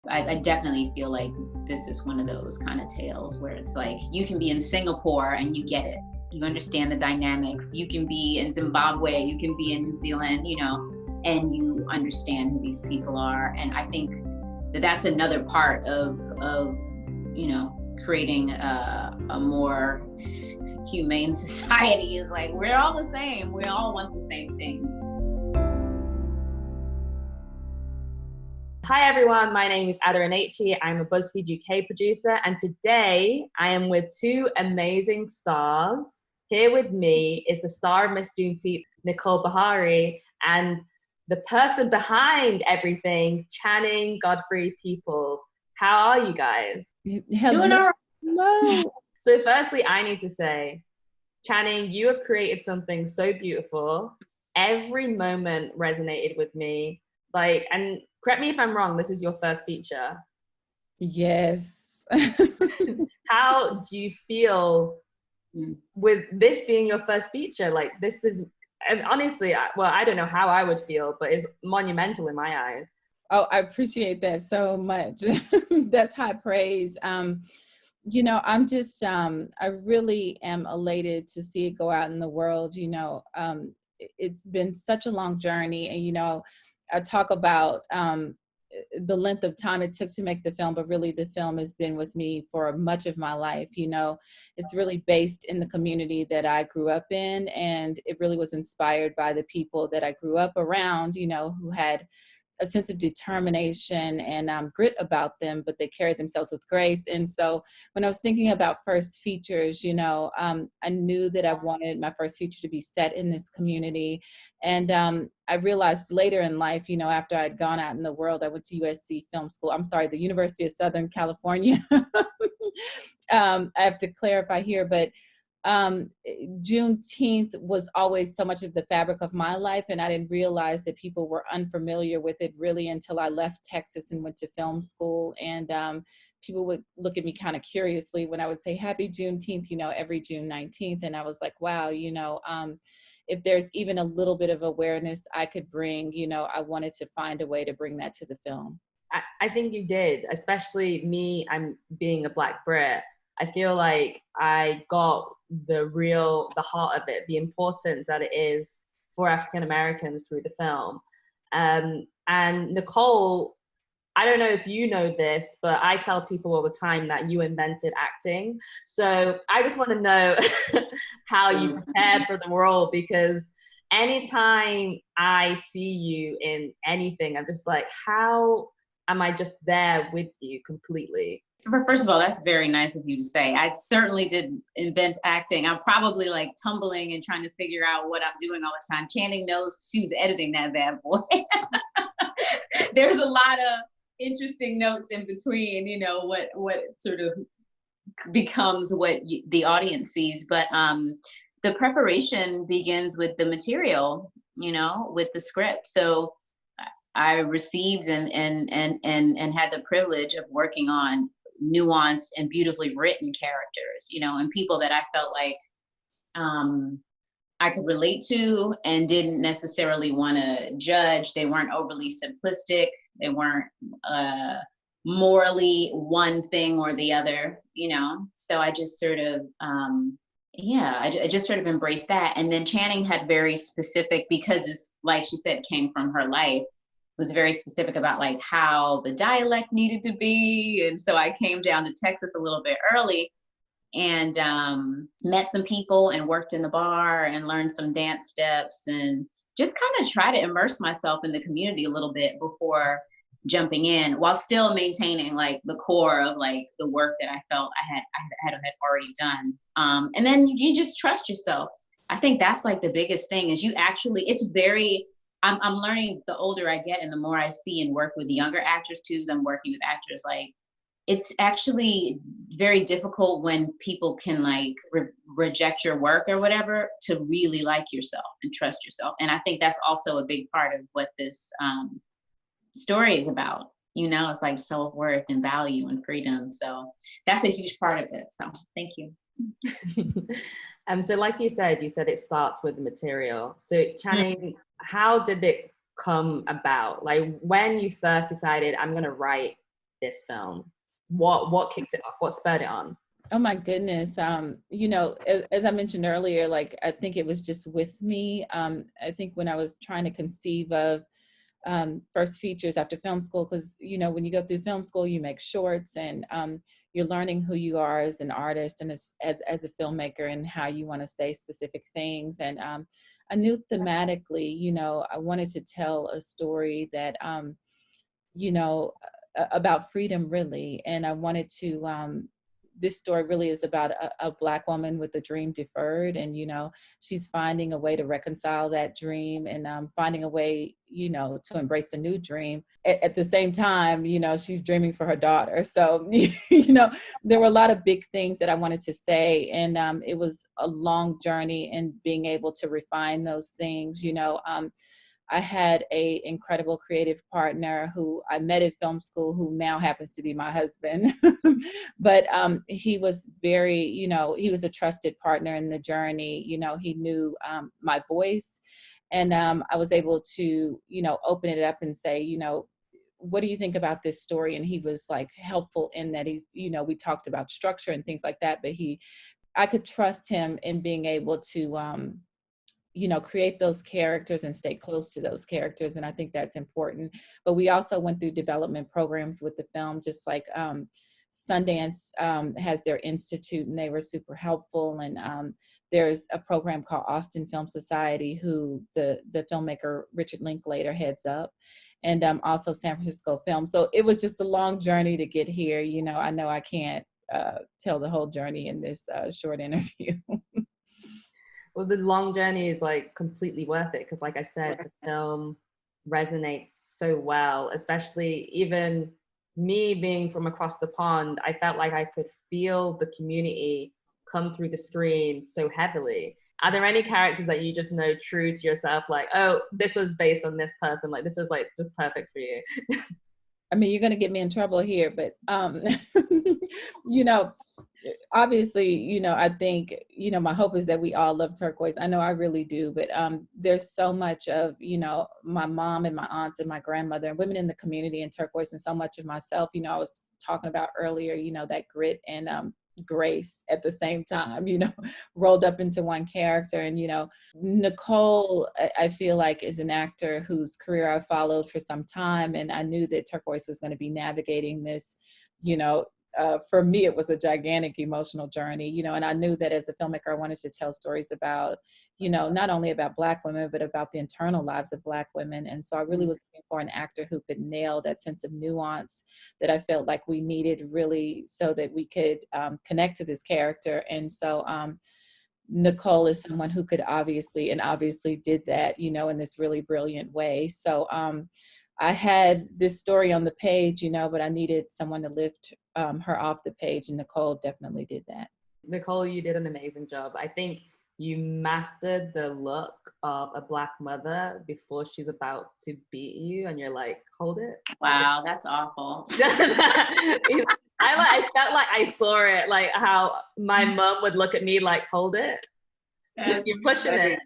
I definitely feel like this is one of those kind of tales where it's like you can be in Singapore and you get it. You understand the dynamics. You can be in Zimbabwe, you can be in New Zealand, and you understand who these people are. And I think that that's another part of creating a more humane society is like, we're all the same. We all want the same things. Hi everyone, my name is Ada Anachi. I'm a BuzzFeed UK producer, and today I am with two amazing stars. Here with me is the star of Miss Juneteenth, Nicole Beharie, and the person behind everything, Channing Godfrey Peoples. How are you guys? Hello. Doing all right. Hello. So firstly, I need to say, Channing, you have created something so beautiful. Every moment resonated with me. And correct me if I'm wrong, this is your first feature. Yes. How do you feel with this being your first feature? This is, and honestly, I don't know how I would feel, but it's monumental in my eyes. Oh, I appreciate that so much. That's high praise. I'm just, I really am elated to see it go out in the world. It's been such a long journey, and, I talk about the length of time it took to make the film, but really the film has been with me for much of my life. It's really based in the community that I grew up in, and it really was inspired by the people that I grew up around, who had a sense of determination and grit about them, but they carried themselves with grace. And so when I was thinking about first features, I knew that I wanted my first feature to be set in this community. And I realized later in life, after I'd gone out in the world, I went to USC Film School. I'm sorry, the University of Southern California. I have to clarify here, but Juneteenth was always so much of the fabric of my life, and I didn't realize that people were unfamiliar with it really until I left Texas and went to film school. And people would look at me kind of curiously when I would say Happy Juneteenth, every June 19th. And I was like, wow, if there's even a little bit of awareness I could bring, I wanted to find a way to bring that to the film. I think you did, especially me. I'm being a Black Brit. I feel like I got the heart of it, the importance that it is for African Americans through the film. And Nicole, I don't know if you know this, but I tell people all the time that you invented acting. So I just want to know how you prepared for the role, because anytime I see you in anything, I'm just like, how am I just there with you completely? First of all, that's very nice of you to say. I certainly didn't invent acting. I'm probably tumbling and trying to figure out what I'm doing all the time. Channing knows she was editing that bad boy. There's a lot of interesting notes in between, what sort of becomes what the audience sees. But the preparation begins with the material, with the script. So I received and had the privilege of working on nuanced and beautifully written characters, and people that I felt like I could relate to and didn't necessarily want to judge. They weren't overly simplistic. They weren't morally one thing or the other, So I just sort of, I just sort of embraced that. And then Channing had very specific, because it's like she said, came from her life, was very specific about how the dialect needed to be. And so I came down to Texas a little bit early and met some people and worked in the bar and learned some dance steps and just kind of try to immerse myself in the community a little bit before jumping in, while still maintaining the core of the work that I felt I had already done. And then you just trust yourself. I think that's the biggest thing is I'm learning the older I get and the more I see and work with younger actors too, as I'm working with actors, it's actually very difficult when people can reject your work or whatever, to really like yourself and trust yourself. And I think that's also a big part of what this story is about. It's self-worth and value and freedom. So that's a huge part of it. So thank you. So like you said it starts with the material. So Channing, how did it come about? When you first decided I'm going to write this film? What kicked it off? What spurred it on? Oh my goodness. You know, as I mentioned earlier, like I think it was just with me. I think when I was trying to conceive of first features after film school, because you know when you go through film school, you make shorts, and you're learning who you are as an artist and as a filmmaker and how you want to say specific things. And I knew thematically, you know, I wanted to tell a story that you know, about freedom really. And I wanted to, this story really is about a Black woman with a dream deferred. And, you know, she's finding a way to reconcile that dream and finding a way, you know, to embrace a new dream. At the same time, you know, she's dreaming for her daughter. So, you know, there were a lot of big things that I wanted to say. And it was a long journey in being able to refine those things, you know. I had a incredible creative partner who I met at film school, who now happens to be my husband. But he was very, you know, he was a trusted partner in the journey. You know, he knew my voice. And I was able to, you know, open it up and say, you know, what do you think about this story? And he was like helpful in that he's, you know, we talked about structure and things like that, but I could trust him in being able to, you know, create those characters and stay close to those characters. And I think that's important. But we also went through development programs with the film, just like Sundance has their institute, and they were super helpful. And there's a program called Austin Film Society, who the filmmaker Richard Linklater heads up, and also San Francisco Film. So it was just a long journey to get here. You know I can't tell the whole journey in this short interview. Well, the long journey is like completely worth it because, like I said, the film resonates so well, especially even me being from across the pond. I felt like I could feel the community come through the screen so heavily. Are there any characters that you just know true to yourself, like, oh, this was based on this person, like this was like just perfect for you? I mean, you're going to get me in trouble here, but, you know, obviously, you know, I think, you know, my hope is that we all love turquoise. I know I really do, but there's so much of, you know, my mom and my aunts and my grandmother and women in the community in turquoise, and so much of myself. You know, I was talking about earlier, you know, that grit and grace at the same time, you know, rolled up into one character. And, you know, Nicole, I feel like, is an actor whose career I followed for some time. And I knew that turquoise was going to be navigating this, you know, for me, it was a gigantic emotional journey, you know, and I knew that as a filmmaker, I wanted to tell stories about, you know, not only about Black women, but about the internal lives of Black women. And so I really was looking for an actor who could nail that sense of nuance that I felt like we needed, really, so that we could connect to this character. And so Nicole is someone who could obviously did that, you know, in this really brilliant way. So I had this story on the page, you know, but I needed someone to lift her off the page, and Nicole definitely did that. Nicole, you did an amazing job. I think you mastered the look of a Black mother before she's about to beat you, and you're like, hold it. Wow, that's awful. I felt like I saw it, like how my mom would look at me like, hold it. You're pushing it.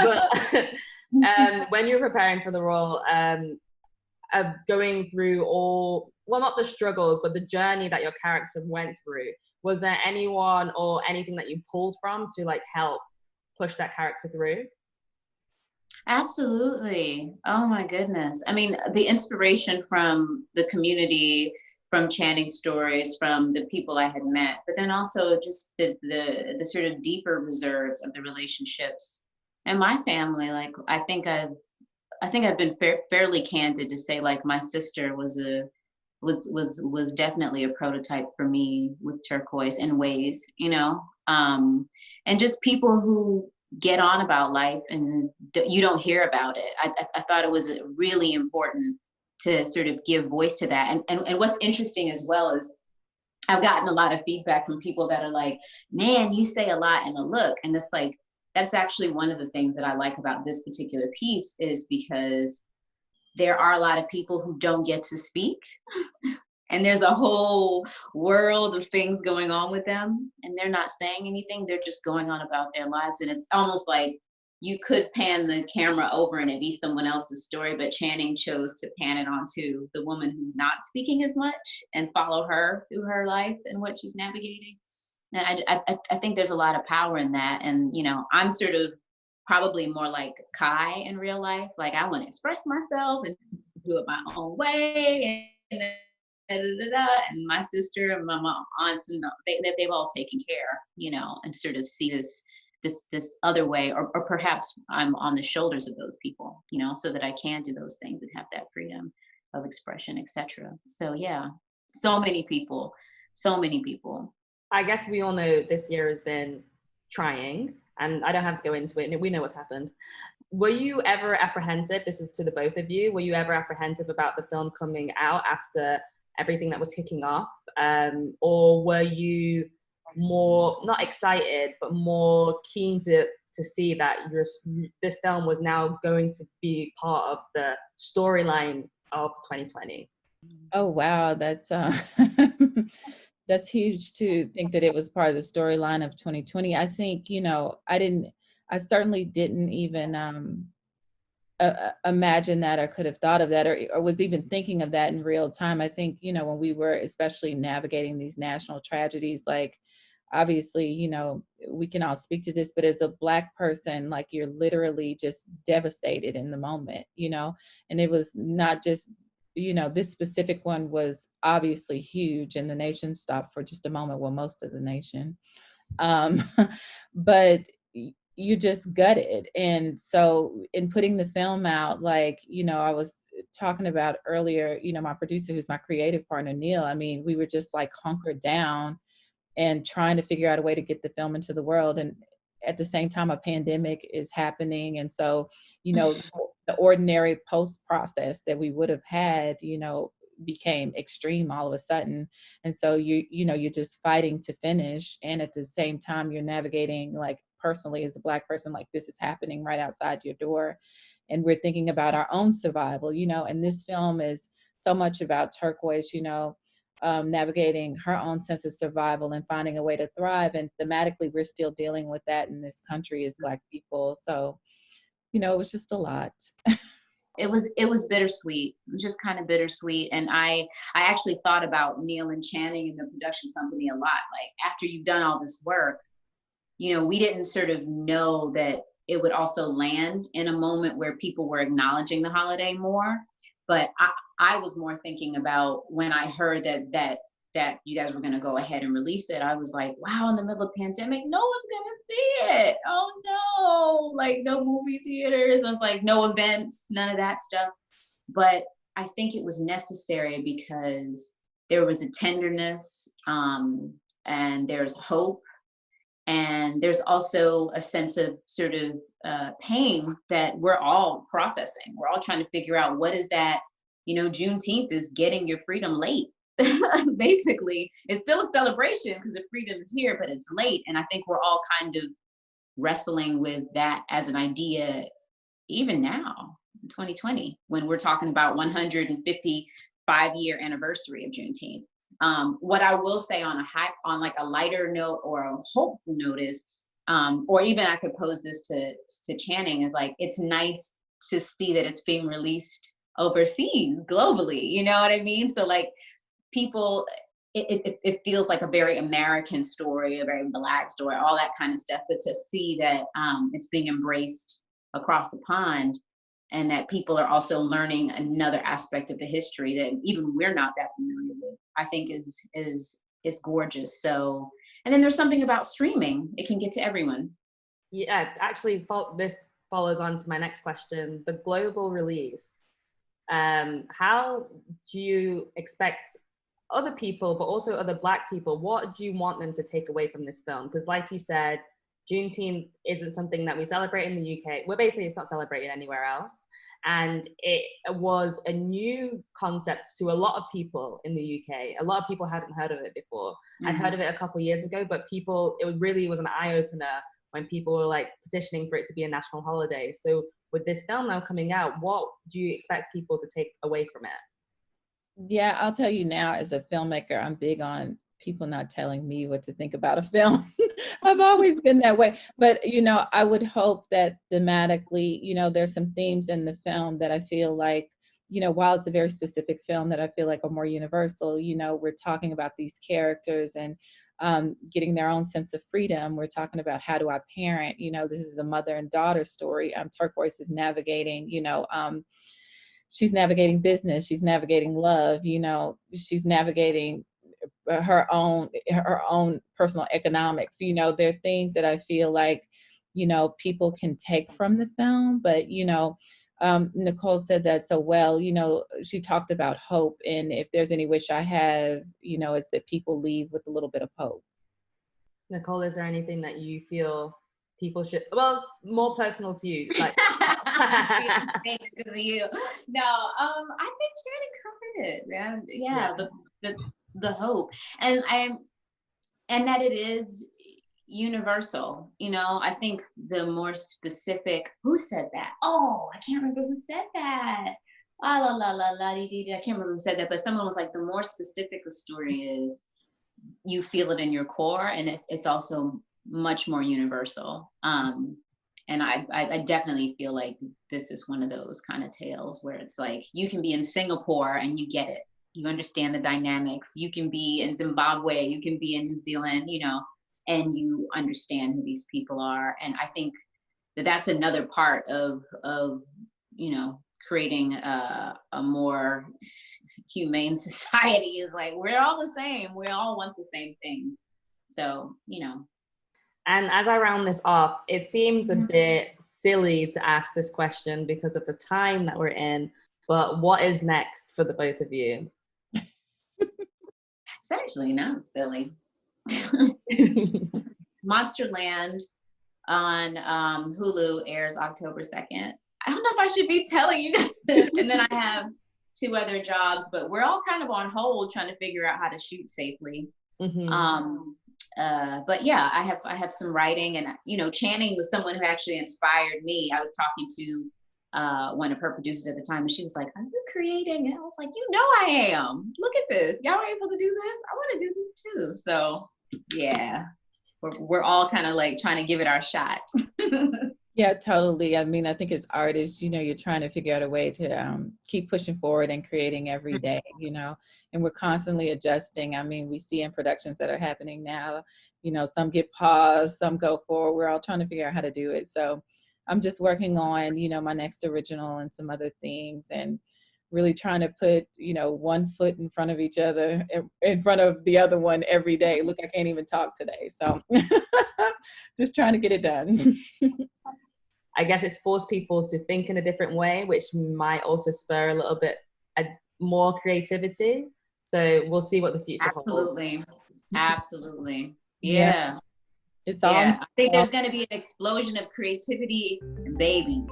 But when you're preparing for the role, going through all, well, not the struggles, but the journey that your character went through, was there anyone or anything that you pulled from to like help push that character through? Absolutely. Oh my goodness. I mean, the inspiration from the community, from Channing stories, from the people I had met, but then also just the sort of deeper reserves of the relationships and my family. Like, I think I've been fairly candid to say, like, my sister was definitely a prototype for me with turquoise in ways, you know, and just people who get on about life and you don't hear about it. I thought it was really important to sort of give voice to that. And what's interesting as well is I've gotten a lot of feedback from people that are like, man, you say a lot in a look. And it's like, that's actually one of the things that I like about this particular piece, is because there are a lot of people who don't get to speak. And there's a whole world of things going on with them, and they're not saying anything. They're just going on about their lives. And it's almost like you could pan the camera over and it be someone else's story, but Channing chose to pan it onto the woman who's not speaking as much and follow her through her life and what she's navigating. And I think there's a lot of power in that. And, you know, I'm sort of probably more like Kai in real life. Like, I want to express myself and do it my own way. And, and my sister and my mom, aunts, and they've all taken care, you know, and sort of see this other way, or perhaps I'm on the shoulders of those people, you know, so that I can do those things and have that freedom of expression, etc. So yeah, so many people, so many people. I guess we all know this year has been trying, and I don't have to go into it. We know what's happened. Were you ever apprehensive? This is to the both of you. Were you ever apprehensive about the film coming out after everything that was kicking off? Or were you more, not excited, but more keen to see that this film was now going to be part of the storyline of 2020? Oh, wow. That's that's huge to think that it was part of the storyline of 2020. I think, you know, I certainly didn't even imagine that, or could have thought of that, or was even thinking of that in real time. I think, you know, when we were especially navigating these national tragedies, like, obviously, you know, we can all speak to this, but as a Black person, like, you're literally just devastated in the moment, you know. And it was not just, you know, this specific one was obviously huge, and the nation stopped for just a moment. Well, most of the nation. Um, but you just gutted. And so in putting the film out, like, you know, I was talking about earlier, you know, my producer, who's my creative partner, Neil, I mean, we were just like hunkered down and trying to figure out a way to get the film into the world. And at the same time, a pandemic is happening. And so, you know, the ordinary post process that we would have had, you know, became extreme all of a sudden. And so you know, you're just fighting to finish. And at the same time, you're navigating, like, personally as a Black person, like, this is happening right outside your door. And we're thinking about our own survival, you know, and this film is so much about Turquoise, you know, navigating her own sense of survival and finding a way to thrive. And thematically, we're still dealing with that in this country as Black people. So, you know, it was just a lot. It was bittersweet, just kind of bittersweet. And I actually thought about Neil and Channing and the production company a lot. Like, after you've done all this work, you know, we didn't sort of know that it would also land in a moment where people were acknowledging the holiday more. But I was more thinking about when I heard that you guys were going to go ahead and release it. I was like, wow, in the middle of pandemic, no one's going to see it. Oh no, like, no movie theaters. I was like, no events, none of that stuff. But I think it was necessary because there was a tenderness, and there's hope. And there's also a sense of sort of pain that we're all processing. We're all trying to figure out, what is that, you know, Juneteenth is getting your freedom late. Basically, it's still a celebration because the freedom is here, but it's late. And I think we're all kind of wrestling with that as an idea, even now in 2020, when we're talking about 155-year anniversary of Juneteenth. What I will say on a lighter note or a hopeful note is, or even I could pose this to Channing, is like, it's nice to see that it's being released overseas, globally. You know what I mean? So, like, people, it feels like a very American story, a very Black story, all that kind of stuff. But to see that it's being embraced across the pond, and that people are also learning another aspect of the history that even we're not that familiar with, I think is gorgeous. So, and then there's something about streaming; it can get to everyone. Yeah, actually, this follows on to my next question: the global release. How do you expect other people, but also other Black people, what do you want them to take away from this film? Because, like you said, Juneteenth isn't something that we celebrate in the UK. Well, basically, it's not celebrated anywhere else. And it was a new concept to a lot of people in the UK. A lot of people hadn't heard of it before. I'd heard of it a couple of years ago, but it really was an eye-opener when people were, like, petitioning for it to be a national holiday. So with this film now coming out, what do you expect people to take away from it? Yeah, I'll tell you now, as a filmmaker, I'm big on people not telling me what to think about a film. I've always been that way. But, I would hope that thematically, there's some themes in the film that I feel like, while it's a very specific film that I feel like are more universal, we're talking about these characters and getting their own sense of freedom. We're talking about how do I parent, this is a mother and daughter story. Turquoise is navigating, she's navigating business, she's navigating love, she's navigating her own personal economics. There are things that I feel like, people can take from the film, but Nicole said that so well. She talked about hope, and if there's any wish I have, is that people leave with a little bit of hope. Nicole, is there anything that you feel people should, well, more personal to you, like because of you? No, I think Shannon covered it, man. Yeah. The hope, and that it is universal. I think the more specific, who said that? Oh, I can't remember who said that. Ah, la la la la dee dee. I can't remember who said that, but someone was like, the more specific a story is, you feel it in your core, and it's also much more universal. And I definitely feel like this is one of those kind of tales where it's like, you can be in Singapore and you get it. You understand the dynamics. You can be in Zimbabwe, you can be in New Zealand, and you understand who these people are. And I think that that's another part of creating a more humane society, is like, we're all the same. We all want the same things. So, And as I round this off, it seems a bit silly to ask this question because of the time that we're in, but what is next for the both of you? It's actually not silly. Monsterland on Hulu airs October 2nd. I don't know if I should be telling you guys this. And then I have 2 other jobs, but we're all kind of on hold trying to figure out how to shoot safely. But yeah, I have some writing, and Channing was someone who actually inspired me. I was talking to one of her producers at the time, and she was like, "Are you creating?" And I was like, I am. Look at this. Y'all are able to do this. I want to do this too. So yeah, we're all kind of like trying to give it our shot. Yeah, totally. I mean, I think as artists, you're trying to figure out a way to keep pushing forward and creating every day, and we're constantly adjusting. I mean, we see in productions that are happening now, some get paused, some go forward. We're all trying to figure out how to do it. So I'm just working on, my next original and some other things, and really trying to put, one foot in front of each other, in front of the other one every day. Look, I can't even talk today. So just trying to get it done. I guess it's forced people to think in a different way, which might also spur a little bit more creativity. So we'll see what the future holds. Absolutely. Yeah. It's all. I think there's going to be an explosion of creativity and babies.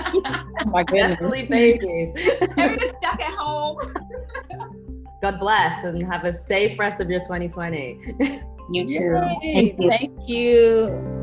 Oh my goodness. Definitely babies. Everyone's stuck at home. God bless, and have a safe rest of your 2020. You too. Thank you.